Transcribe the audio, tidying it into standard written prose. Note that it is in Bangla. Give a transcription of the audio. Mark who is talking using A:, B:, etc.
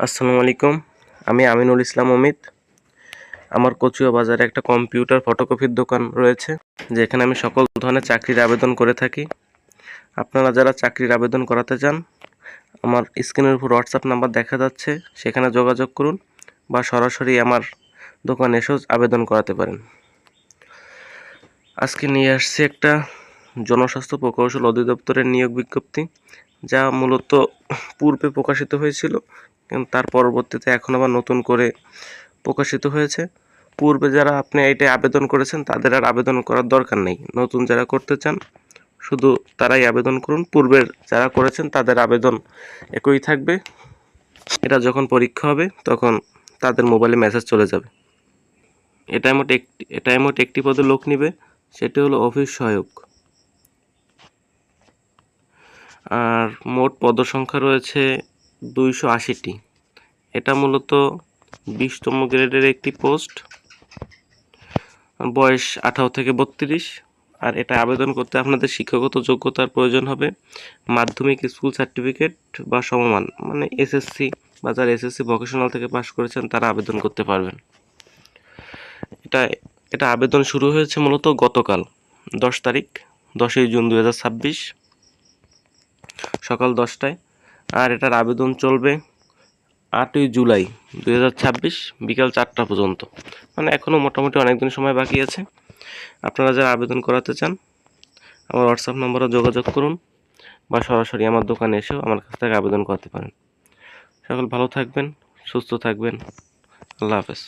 A: আসসালামু আলাইকুম। আমি আমিনুল ইসলাম অমিত। আমার কচুয়া বাজারে একটা কম্পিউটার ফটোকপির দোকান রয়েছে, যেখানে আমি সকল ধরনের চাকরির আবেদন করে থাকি। আপনারা যারা চাকরির আবেদন করাতে চান, আমার স্ক্রিনের উপর হোয়াটসঅ্যাপ নাম্বার দেখা যাচ্ছে, সেখানে যোগাযোগ করুন বা সরাসরি আমার দোকানে এসেও আবেদন করাতে পারেন। আজকে নিয়ে আসছি একটা জনস্বাস্থ্য প্রকৌশল অধিদপ্তরের নিয়োগ বিজ্ঞপ্তি, যা মূলত পূর্বে প্রকাশিত হয়েছিল, কিন্তু তার পরবর্তীতে এখন আবার নতুন করে প্রকাশিত হয়েছে। পূর্বে যারা আপনি এইটায় আবেদন করেছেন তাদের আর আবেদন করার দরকার নেই। নতুন যারা করতে চান শুধু তারাই আবেদন করুন। পূর্বের যারা করেছেন তাদের আবেদন একই থাকবে। এটা যখন পরীক্ষা হবে তখন তাদের মোবাইলে মেসেজ চলে যাবে। এটাই মোট একটি পদে লোক নিবে, সেটি হলো অফিস সহায়ক। আর মোট পদসংখ্যা রয়েছে 280টি। এটা মূলত 20তম গ্রেডের একটি পোস্ট। বয়স 18 থেকে 32। আর এটা আবেদন করতে আপনাদের শিক্ষাগত যোগ্যতার প্রয়োজন হবে মাধ্যমিক স্কুল সার্টিফিকেট বা সমমান, মানে এসএসসি বা যারা এসএসসি ভোকেশনাল থেকে পাশ করেছেন তারা আবেদন করতে পারবেন। এটা আবেদন শুরু হয়েছে মূলত গতকাল 10 তারিখ 10ই জুন 2026 সকাল 10টায়। আর এটার আবেদন চলবে 8ই জুলাই 2026 বিকাল 4টা পর্যন্ত, মানে এখনও মোটামুটি অনেক দিন সময় বাকি আছে। আপনারা যারা আবেদন করাতে চান আমার হোয়াটসঅ্যাপ নম্বরে যোগাযোগ করুন বা সরাসরি আমার দোকানে এসেও আমার কাছ থেকে আবেদন করতে পারেন। সকল ভালো থাকবেন, সুস্থ থাকবেন। আল্লাহ হাফেজ।